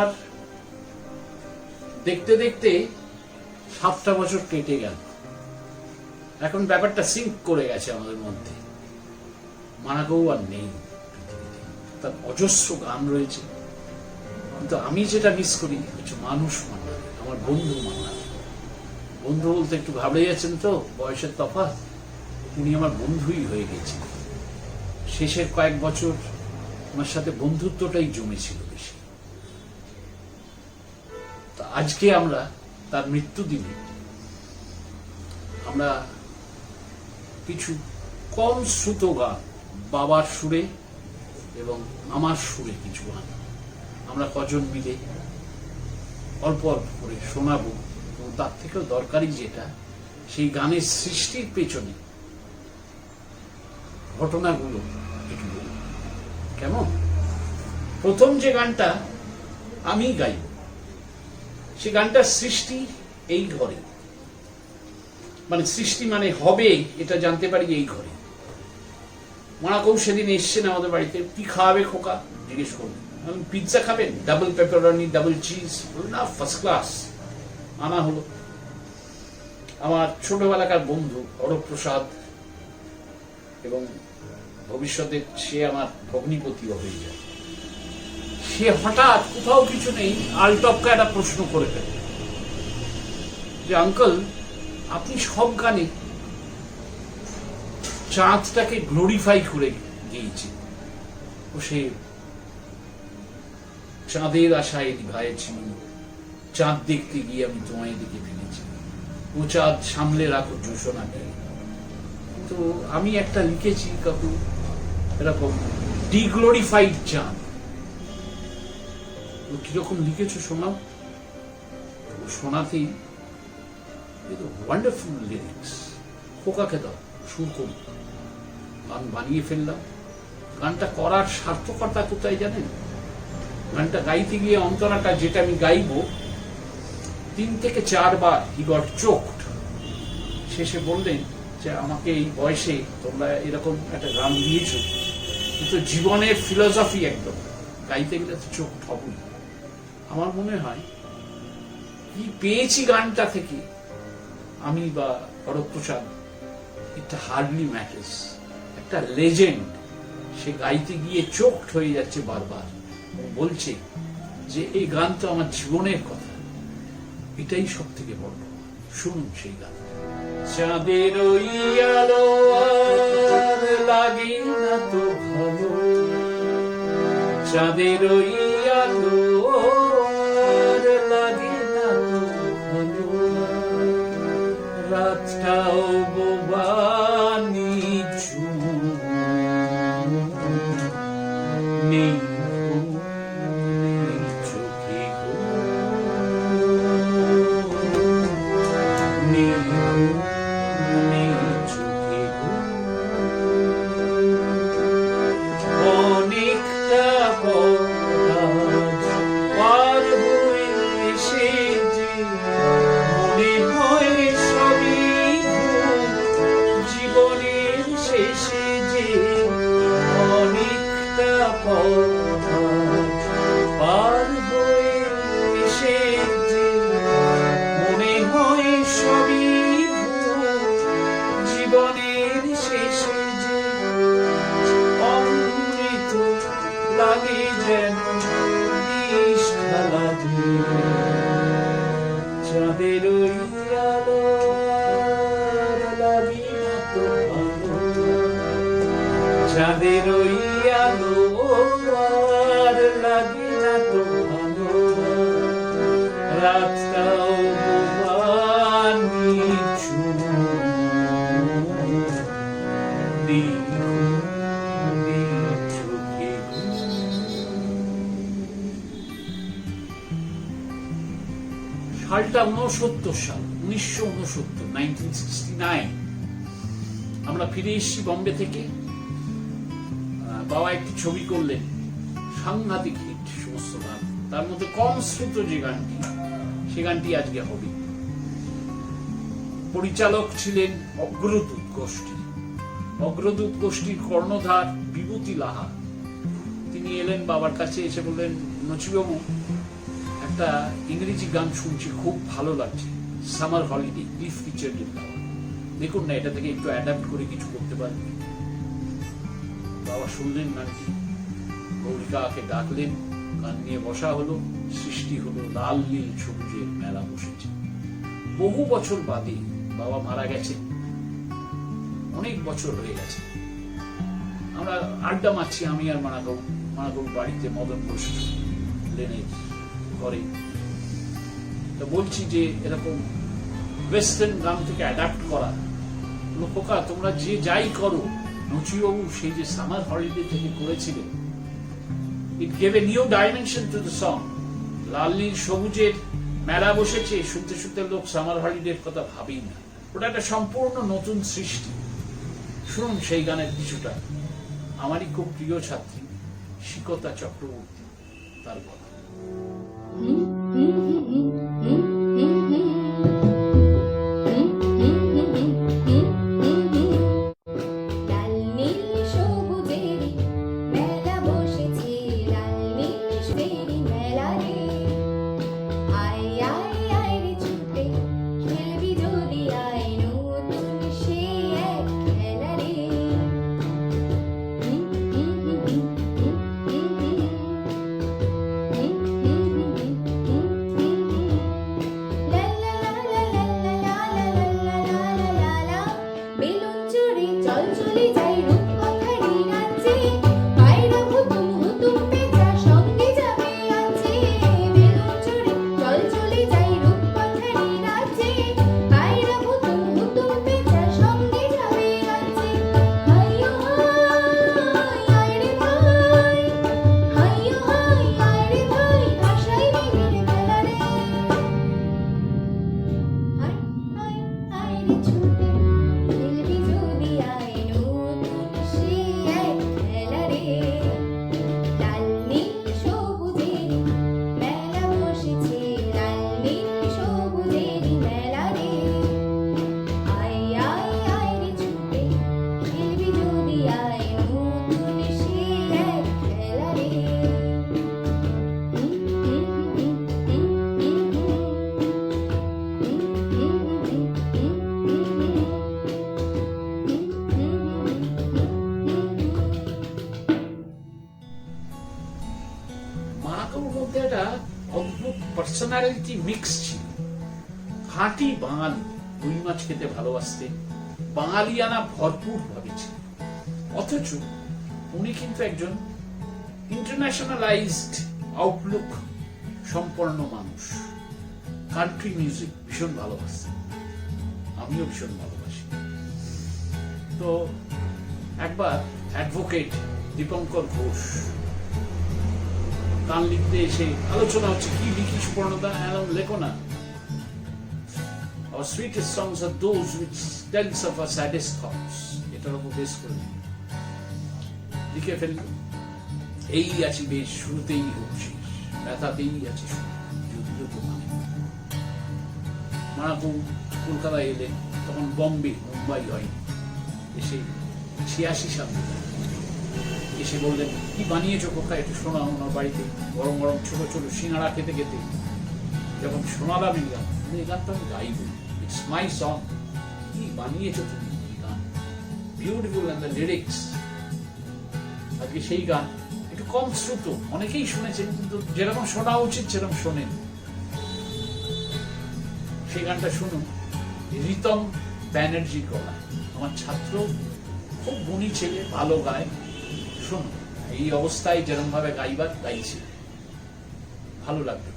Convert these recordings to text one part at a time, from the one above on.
আমার দেখতে দেখতে 7টা বছর কেটে গেল। এখন ব্যাপারটা সিঙ্ক করে গেছে আমাদের মধ্যে। মানাকেও আর নেই পৃথিবীতে, তার অজস্র গান রয়েছে, কিন্তু আমি যেটা মিস করি হচ্ছে মানুষ মান্না, আমার বন্ধু মান্না। বন্ধু বলতে একটু ঘাবড়ে যাচ্ছেন তো, বয়সের তফাৎ, উনি আমার বন্ধুই হয়ে গেছেন। শেষের কয়েক বছর আমার সাথে বন্ধুত্বটাই জমেছিল বেশি। তা আজকে আমরা তার মৃত্যুদিনে আমরা কিছু কম শ্রুত গান, বাবার সুরে এবং আমার সুরে কিছু গান আমরা কজন মিলে অল্প অল্প করে শোনাবো। এবং তার থেকেও দরকারি যেটা, সেই গানের সৃষ্টির পেছনে ঘটনাগুলো একটু বলব। কেমন? প্রথম যে গানটা আমি গাইব, সে গানটার সৃষ্টি এই ঘরে, মানে সৃষ্টি মানে হবে এটা জানতে পারি এই ঘরে। মানাকেও সেদিন এসছেন আমাদের বাড়িতে। কি খাওয়াবে খোকা জিজ্ঞেস করবেন। পিৎজা খাবেন, ডাবল পেপারনি, ডাবল চিজ, না ফার্স্ট ক্লাস আনা হলো। আমার ছোটবেলাকার বন্ধু অরূপ প্রসাদ, এবং ভবিষ্যতে সে আমার ভগ্নিপতিও হয়ে যায়। সে হঠাৎ কোথাও কিছু নেই আলটপকা একটা প্রশ্ন করে ফেলে যে আঙ্কেল, আপনি সব গানে চাঁদটাকে গ্লোরিফাই করে গিয়েছে। ও সে চাঁদের আশায় ভাইছি, চাঁদ দেখতে গিয়ে আমি তোমায় দিকে ফিরেছি, ও চাঁদ সামলে রাখো জোসনাকে। তো আমি একটা লিখেছি কাকু এরকম, ডিগ্লোরিফাইড চাঁদ। কিরকম লিখেছো শোনাও। শোনাতেই ওয়ান্ডারফুল লিরিক্স, খোকাকে দাও সুর করি। গান বানিয়ে ফেললাম। গানটা করার সার্থকতা কোথায় জানেন? গানটা গাইতে গিয়ে অন্তরাটা, যেটা আমি গাইবো, 3 থেকে 4 বার হি গট চোকড। শেষে বললেন যে আমাকে এই বয়সে তোমরা এরকম একটা গান দিয়েছো, কিন্তু জীবনের ফিলোসফি একদম গাইতে গেলে তো চোখ হবই। আমার মনে হয় কি পেয়েছি গানটা থেকে আমি বা অরূপ প্রসাদ, এটা হার্ডলি ম্যাটার্স। একটা লেজেন্ড, সে গাইতে গিয়ে চোখড হয়ে যাচ্ছে বারবার, বলছে যে এই গান তো আমার জীবনের কথা। এটাই সব থেকে বড়। শুনুন সেই গান। চাঁদের ওই আলো আর লাগে না তো ভালো, চাঁদের ওই আলো আর লাগে না তো ভালো, রাতটাও বোবা নিঝু নেই চোখে গো, নেই চোখে গো, অনেকটা পার হয়ে এসেছে, মনে হয় সবই জীবনের শেষে যে, অনেকটা পার হয়ে এসেছে, মনে হয় সবই জীবনের শেষে যে, অমৃত লাগে যেন নিষ্ঠা লাগে, চাঁদের ওই আলো আর লাগে না তো ভালো, চাঁদের ওই আলো আর লাগে না তো ভালো, রাতটাও বোবা নিঝু চোখে। সালটা 69 সাল, 1969। আমরা ফিরে এসেছি বম্বে থেকে। বাবা একটি ছবি করলেন, সাংঘাতিক হিট সমস্ত গান। তার মধ্যে কম শ্রুত যে গানটি, সে গানটি আজকে হবে। পরিচালক ছিলেন অগ্রদূত গোষ্ঠী। অগ্রদূত গোষ্ঠীর কর্ণধার বিভূতি লাহা। তিনি এলেন বাবার কাছে, এসে বললেন, নচিবাবু একটা ইংরেজি গান শুনছি, খুব ভালো লাগছে, সামার হলিডে, ক্লিফ রিচার্ডের গাওয়া। দেখুন না এটা থেকে একটু অ্যাডাপ্ট করে কিছু করতে পারবে। বাবা শুনলেন গানটি, গৌরিকাকে ডাকলেন, গান নিয়ে বসা হলো, সৃষ্টি হলো লাল নীল সবুজের মেলা বসেছে। বহু বছর বাদে, বাবা মারা গেছেন, অনেক বছর হয়ে গেছে, আমরা আড্ডা মারছি, আমি আর মানাগৌ বাড়িতে, মদন ঘোষ লেনের ঘরে। তো বলছি যে এরকম ওয়েস্টার্ন গান থেকে অ্যাডাপ্ট করা, খোকা তোমরা যে যাই করো, নচিবাবু সেই যে সামার হলিডে থেকে করেছিলেন, it gave a new dimension to the song. লাল নীল সবুজের মেলা বসেছে, শুনতে শুনতে লোক সামার হলিডের কথা ভাবেই না, ওটা একটা সম্পূর্ণ নতুন সৃষ্টি। শুনুন সেই গানের কিছুটা, আমারই খুব প্রিয় ছাত্রী শিকতা চক্রবর্তী, তার কথা। পার্সোনালিটি মিক্স ছিল। খাঁটি বাঙালি, রুই মাছ খেতে ভালোবাসতেন, বাঙালিয়ানা ভরপুর ভাবে ছিল, অথচ উনি কিন্তু একজন ইন্টারন্যাশনালাইজড আউটলুক সম্পন্ন মানুষ। কান্ট্রি মিউজিক ভীষণ ভালোবাসতেন, আমিও ভীষণ ভালোবাসি। তো একবার অ্যাডভোকেট দীপঙ্কর ঘোষ গান লিখতে এসে আলোচনা হচ্ছে, কি লিখি সুপর্ণদা? লেখো না, our sweetest songs are those which tells of our saddest thoughts। এটার উপর বেশ করে লিখে ফেলল, এই আছি বেশ, শুরুতেই হোক শেষ, ব্যথাতেই আছি মানাকু। কলকাতায় এলেন, তখন বম্বে, মুম্বাই হয়নি, এসে 86 সালে এসে বললেন, কি বানিয়েছো কোথায়, একটু শোনাও। ওনার বাড়িতে গরম গরম ছোট ছোট সিঙ্গাড়া খেতে খেতে যখন শোনালাম এই গান, এই গানটা আমি গাইব, ইটস মাই সং। কি বানিয়েছো তুমি এই গান, বিউটিফুল অ্যান্ড দ্য লিরিক্স। আজকে সেই গান একটু কম শ্রুত, অনেকেই শুনেছেন, কিন্তু যেরকম শোনা উচিত সেরকম শোনেন। সেই গানটা শুনুন, রিতম ব্যানার্জির গলা, আমার ছাত্র, খুব গুণী ছেলে, ভালো গায়। শুনুন, এই অবস্থায় যেরকম ভাবে গাইবার গাইছে, ভালো লাগবে।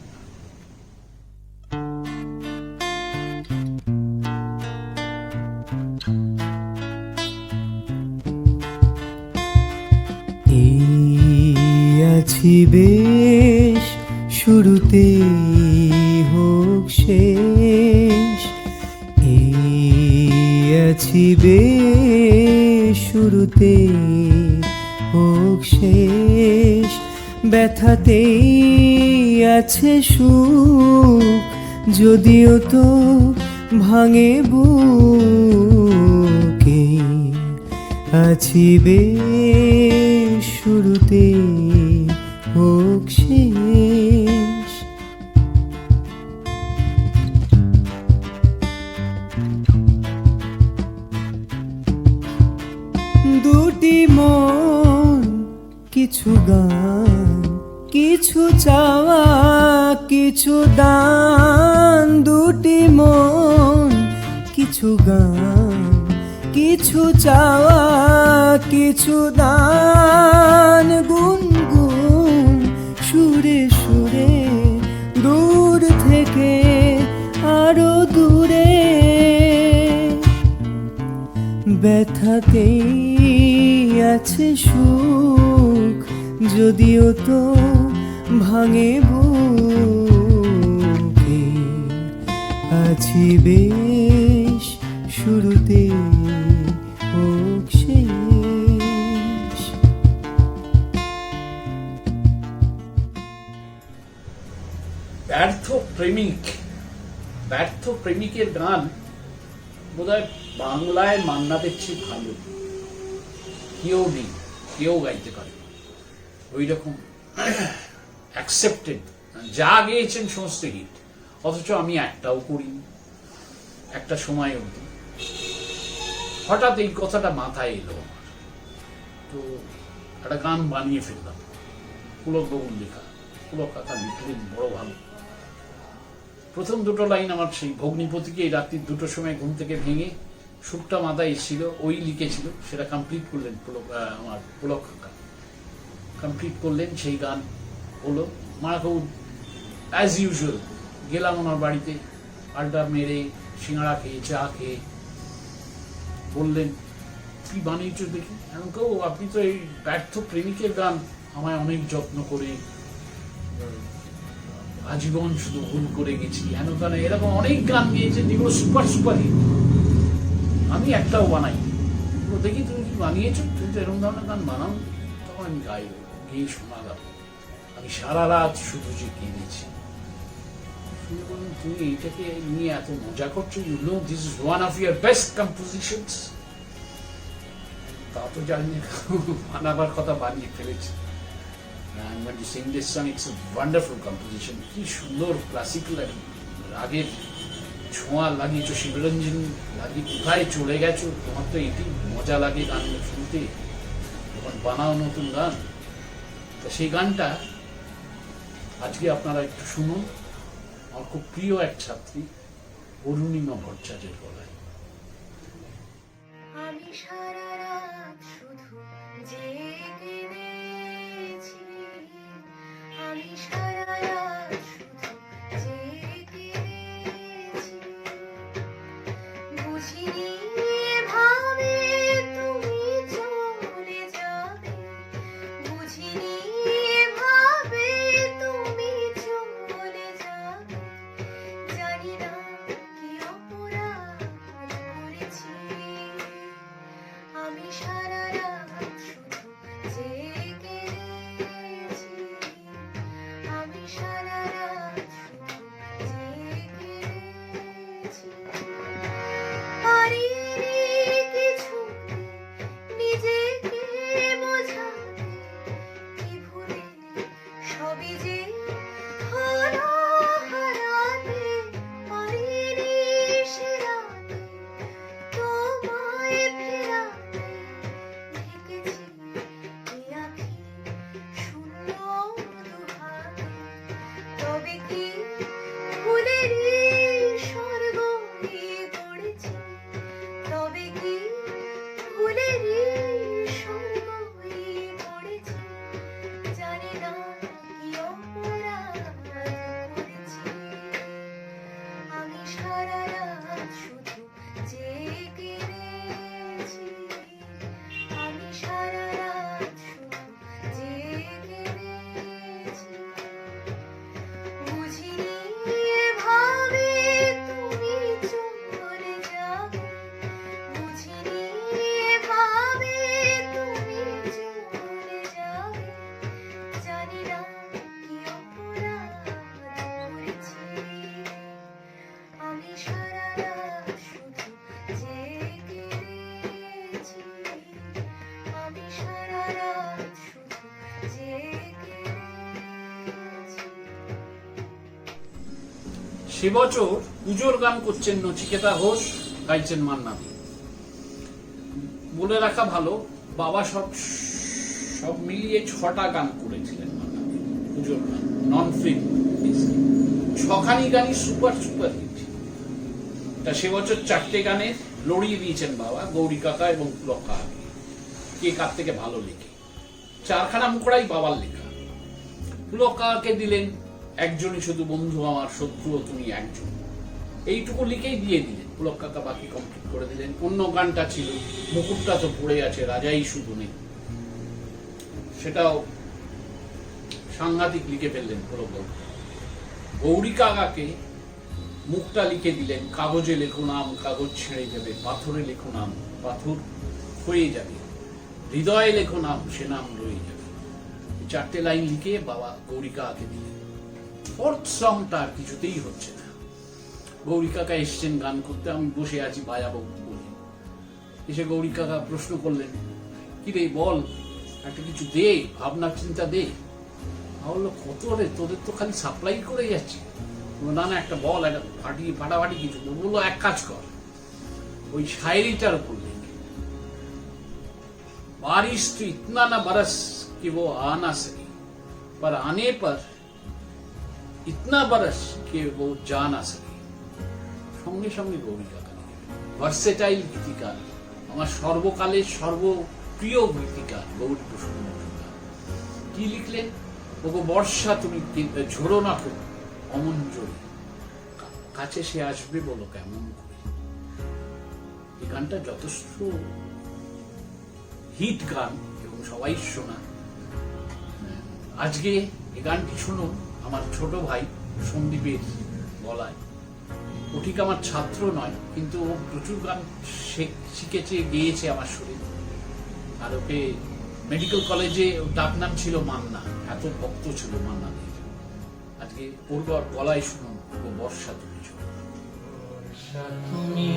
এই আছি বেশ, শুরুতে হোক শেষ, এই আছি বেশ, শুরুতে হোক শেষ, ব্যথাতেই আছে সুখ, যদিও তো ভাঙে বুকে, আছি বেশ, শুরুতে হোক শেষ। কিছু গান, কিছু চাওয়া, কিছু দান, দুটি মন। কিছু গান, কিছু চাওয়া, কিছু দান, গুনগুন সুরে সুরে, দূর থেকে আরো দূরে। ব্যথাতেই আছে সুখ, যদিও তো ভাঙে বুকে। আছি বেশ শুরুতে হোক শেষ। ব্যর্থ প্রেমিকের গান বোধহয় বাংলায় মান্নাদের চেয়ে ভালো কেউ নেই, কেউ গাইতে পারে ওই রকম অ্যাকসেপ্টেড। যা গেয়েছেন সমস্ত হিট, অথচ আমি একটাও করিনি একটা সময় অবধি। হঠাৎ এই কথাটা মাথায় এলো আমার, তো একটা গান বানিয়ে ফেললাম। পুলক বাবুর লেখা, পুলক কাকা লিখলেন বড় ভালো। প্রথম দুটো লাইন আমার সেই ভগ্নিপতিকে এই রাত্রির 2টোর সময় ঘুম থেকে ভেঙে সুরটা মাথায় এসেছিল, ওই লিখেছিল, সেটা কমপ্লিট করলেন আমার পুলক কাকা। কমপ্লিট করলেন, সেই গান হলো। মারাকৌ অ্যাজ ইউজুয়াল গেলাম ওনার বাড়িতে, আড্ডা মেরে সিঙ্গাড়া খেয়ে চা খেয়ে বললেন কি বানিয়েছ দেখি। এখন কেউ আপনি তো এই ব্যর্থ প্রেমিকের গান আমায় অনেক যত্ন করে আজীবন শুধু ভুল করে গেছি, হেন তেন এরকম অনেক গান গিয়েছে যেগুলো সুপার সুপার হিট, আমি একটাও বানাই। দেখি তুমি কি বানিয়েছো, তুমি তো এরকম ধরনের গান বানাও। তখন আমি গাইব, গিয়ে শোনালাম। আমি সারা রাত শুধু যে কেঁদেছি। তুমি এইটাকে নিয়ে এত মজা করছো, you know this is one of your best compositions. তা তো জানি না, বানাবার কথা বানিয়ে ফেলেছি। And when you sing this song, it's a wonderful composition. কি সুন্দর ক্লাসিক্যাল রাগের ছোঁয়া লাগিয়েছো, শিবরঞ্জন লাগিয়ে কোথায় চলে গেছো। তোমার তো এটি মজা লাগে গান শুনতে, যখন বানাও নতুন গান। তো সেই গানটা আজকে আপনারা একটু শুনুন। আমার খুব প্রিয় এক ছাত্রী অরুণিমা ভট্টাচার্যের গলায়। আমি সারা রাত শুধু জেগে গেছি, আমি সারা রাত শুধু জেগে গেছি। বুঝিনি এভাবে তুমি চলে যাবে, বুঝিনি এভাবে তুমি চলে যাবে। জানি না কি অপরাধ করেছি, আমি সারা রাত শুধু জেগে গেছি, আমি সারা রাত শুধু জেগে গেছি। পারিনি কিছুতে নিজেকে বোঝাতে, কি ভুলে সবই যে হলো হারাতে। পারিনি সে রাতে তোমায় ফেরাতে, ঢেকেছি এই আঁখি শূন্য দুহাতে। তবে কি ফুলেরই স্বর্গ গড়েছি, তবে কি ফুলেরই স্বর্গ গড়েছি। জানি না কি অপরাধ করেছি, আমি সারা রাত শুধু জেগে গেছি, আমি সারা রাত শুধু জেগে গেছি। বুঝিনি এভাবে তুমি চলে যাবে, বুঝিনি এভাবে তুমি চলে যাবে। জানি না কি অপরাধ করেছি, আমি সারা রাত শুধু জেগে গেছি, আমি সারা রাত শুধু জেগে গেছি। সে বছর পুজোর গান করছেন নচিকেতা ঘোষ, গাইছেন মান্না। বলে রাখা ভালো, বাবা সব মিলিয়ে 6টা গান করেছিলেন মান্নাদি পুজোর গান, নন ফিল্ম। 6খানি গানই সুপার সুপার হিট। তা সে বছর 4টে গানে লড়িয়ে দিয়েছেন বাবা, গৌরী কাকা এবং পুলক কাকাকে, কে কার থেকে ভালো লেখে। 4খানা মুখড়াই বাবার লেখা। পুলক কাকাকে দিলেন একজনই শুধু বন্ধু আমার, শত্রুও তুমি একজন, এইটুকু লিখেই দিয়ে দিলেন। পুলক কাকা বাকি কমপ্লিট করে দিলেন। অন্য গানটা ছিল মুকুটটা তো পড়ে আছে রাজাই শুধু নেই, সেটাও সাংঘাতিক লিখে ফেললেন পুলক বাবু। গৌরী কাকাকে মুখটা লিখে দিলেন, কাগজে লেখো নাম কাগজ ছেড়ে যাবে, পাথরে লেখো নাম পাথর হয়ে যাবে, হৃদয়ে লেখো নাম সে নাম রয়ে যাবে। 4টে লাইন লিখে বাবা গৌরী কাকাকে দিলেন। 4th সংটা আর কিছুতেই হচ্ছে না। গৌরী কাকা এসছেন গান করতে, আমি বসে আছি বাজাবো বলে। এসে গৌরী কাকা প্রশ্ন করলেন, কি রে বল, একটা কিছু দে, ভাবনা চিন্তা দে। বললো কত রে, তোদের তো খালি সাপ্লাই করে যাচ্ছি। না না, একটা বল, একটা ফাটাফাটি কিছু। বললো এক কাজ কর, ওই শায়রিটার উপর লিখ। बारिश तो इतना ना बरस कि वो आ ना सके, पर आने पर इतना बरस कि वो जा ना सके। সঙ্গে সঙ্গে গৌরী কাকা ভার্সেটাইল গীতিকার, আমার সর্বকালের সর্বপ্রিয় গীতিকার গৌরী প্রসন্ন মজুমদার কি লিখলেন, ওগো বর্ষা তুমি ঝোড়ো না খুব অমন জোরে, কাছে সে আসবে বলো কেমন করে। এই গানটা যথেষ্ট হিট গান এবং সবাই শোনা। আজকে এই গানটি শুনুন আমার ছোট ভাই সন্দীপের গলায়। ও ঠিক আমার ছাত্র নয়, কিন্তু ও প্রচুর গান শিখেছে, গেয়েছে আমার সুরে। আর ওকে মেডিকেল কলেজে ডাক নাম ছিল মান্না, এত ভক্ত ছিল মান্না। আজকে ওর গলায় শুনুন, ও বর্ষা তুমি ঝোড়ো। বর্ষা তুমি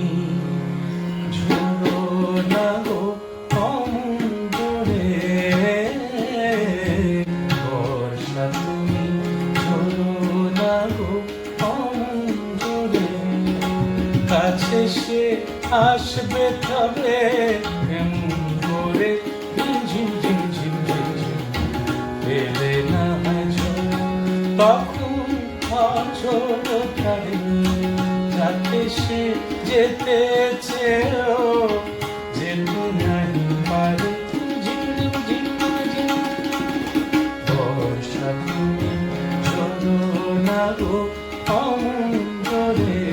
ঝোড়ো না গো অমুন্দরে, বর্ষা তুমি ঝোড়ো না গো অমুন্দরে, কাছে সে আসবে তবে কেমন করে, ঝিম ঝিম ঝিম ঝিম ঝিম পেলে না ঝোড়ো, তখন ঝোড়ো থাকে যাতে সে যেতে চেয়েও যেতে নাহি পারে। ঝিম ঝিম ঝিম, বর্ষা তুমি ঝোড়ো না গো অমুন্দরে,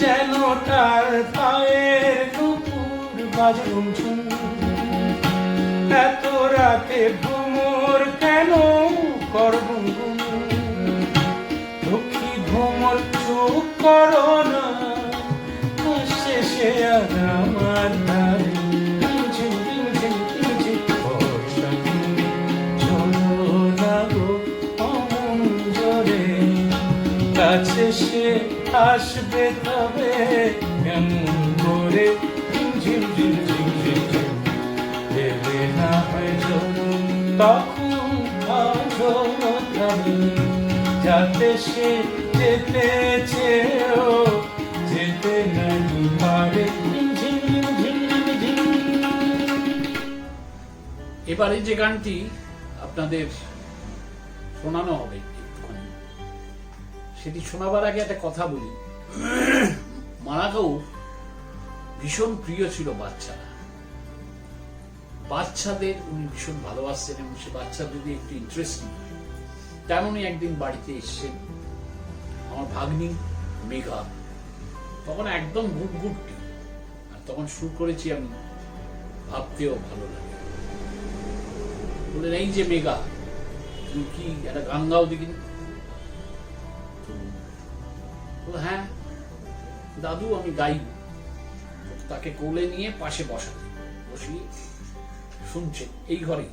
যেন তার পায়ের নুপুর বাজরুম ঝুম, এত রাতে ভ্রমর কেন করবুম, দুঃখী ভ্রমর চুপ করো না, শেষে আর আমার ধারে। ঝিম ঝিম ঝিম ঝিম ঝিম, বর্ষা তুমি ঝোড়ো না গো অমুন্দরে, কাছে সে আসবে তবে কেমন করে, ঝিম ঝিম ঝিম ঝিম ঝিম ঝিম দেবে না হয় ঝোড়ো, তখন ঝোড়ো থামি যাতে সে যেতে চেয়েও যেতে নাহি পারে। এবারে যে গানটি আপনাদের শোনানো হবে একটুখানি, সেটি শোনাবার আগে একটা কথা বলি। মারা গৌর ভীষণ প্রিয় ছিল বাচ্চারা, বাচ্চাদের উনি ভীষণ ভালোবাসতেন এবং সে বাচ্চাদের একটু ইন্টারেস্টিং। তেমনই একদিন বাড়িতে এসছেন আমার ভাগ্নি মেঘা, তখন একদম গুটগুটি, আর তখন শুরু করেছি আমি ভাবতেও ভালো লাগে। বললেন, এই যে মেঘা, তুমি কি একটা গান গাও দেখিনি? হ্যাঁ দাদু আমি গাইব। তাকে কোলে নিয়ে পাশে বসিয়ে শুনছে, এই ঘরেই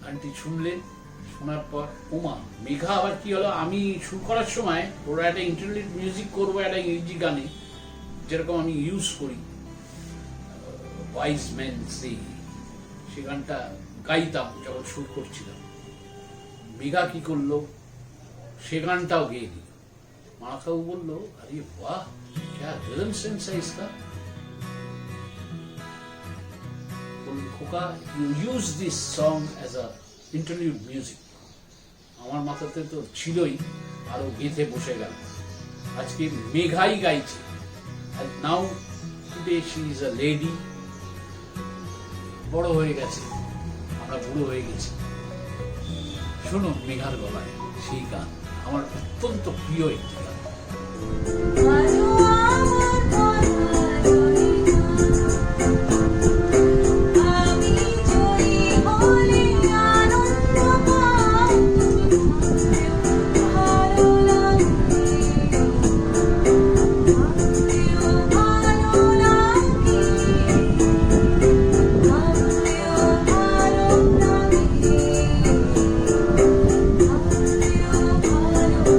গানটি শুনলেন। শোনার পর ওমা মেঘা আবার কি হলো, আমি শুরু করার সময় ওরা একটা ইন্টারনেট মিউজিক করবো একটা ইংরেজি গানে, যেরকম আমি ইউজ করি ওয়াইজ ম্যান সে, সে গানটা গাইতাম যখন শুরু করছিলাম। মেঘা কি করলো, সে গানটাও গেয়ে দিল। মাখাও বললো, আরে বাহ, क्या रिदम सेंस है इसका, খোকা, you use this song as a interlude music. আমার মাথাতে তো ছিলই, আরো গেঁথে বসে গেল। আজকে মেঘাই গাইছে, আর now today she is a lady. বড় হয়ে গেছে, আমরা বুড়ো হয়ে গেছি। শুনুন মেঘার গলায় সেই গান, আমার অত্যন্ত প্রিয় একটি গান। আলো আমার পথহারণী আমি জয়ী হলে আনন্দ পাই ভালো লাগে ভাবতেও ভালো লাগে ভাবতেও ভালো লাগে ভাবতেও ভালো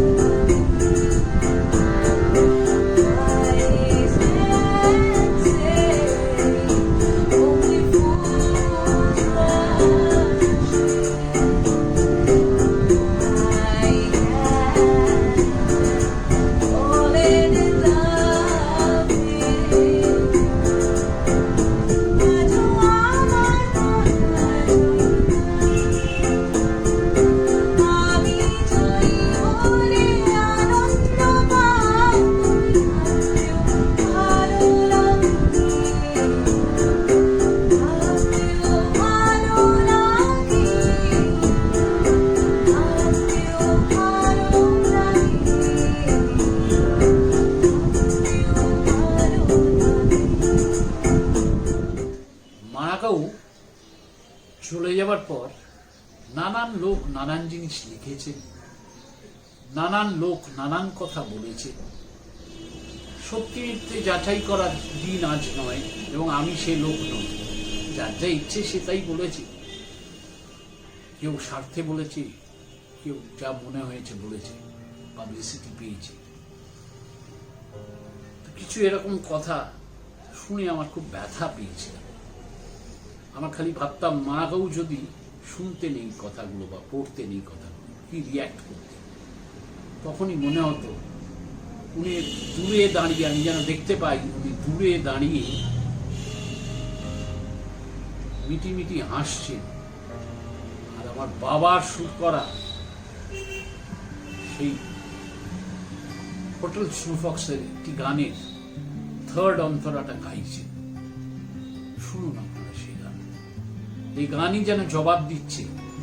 আমি জয়ী হলে আনন্দ পাই ভালো লাগে ভাবতেও ভালো লাগে ভাবতেও ভালো লাগে ভাবতেও ভালো লাগে। মারাকাউ চলে যাবার পর নানান লোক নানান জিনিস লিখেছেন, নানান লোক নানান কথা বলেছে। সত্যি মিথ্যে যাচাই করার দিন আজ নয়, এবং আমি সে লোক নই। যার যা ইচ্ছে সে তাই বলেছে। কেউ স্বার্থে বলেছে, কেউ যা মনে হয়েছে বলেছে, পাবলিসিটি পেয়েছে। তো কিছু এরকম কথা শুনে আমার খুব ব্যথা পেয়েছিল। আমার খালি ভাবতাম মারাকাউ যদি শুনতে নেই কথাগুলো বা পড়তে নেই কথাগুলো, কি রিয়াক্ট করতে। তখনই মনে হতো উনি দূরে দাঁড়িয়ে, আমি যেন দেখতে পাই উনি দূরে দাঁড়িয়ে মিটি মিটি হাসছেন, আর আমার বাবার সুর করা সেই হোটেল স্নুফক্সের একটি গানের থার্ড অন্তরাটা গাইছেন। শুনুন আপনারা সেই গান। এই গানই যেন জবাব দিচ্ছে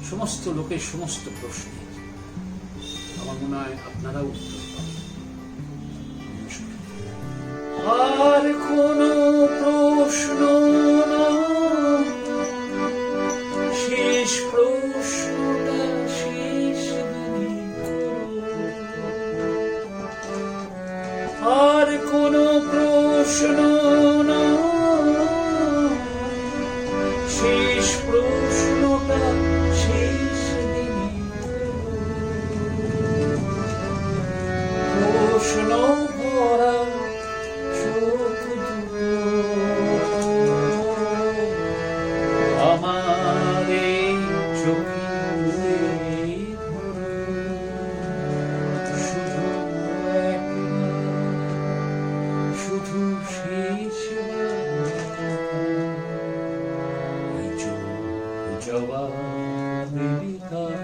সমস্ত লোকের সমস্ত প্রশ্নের। আমার মনে হয় আপনারাও উত্তর পাবেন। নমস্কার। আর কোনো প্রশ্ন নয়, শেষ প্রশ্নটা শেষ দিনই করো। আর কোনো প্রশ্ন নয়, শেষ প্রশ্নটা শেষ দিনই করো। প্রশ্ন ভরা চোখ দুটো আমার এই চোখে তুলে ধরো। শুধু একবার, শুধু শেষবার এই চোখ জবাব দেবে তার।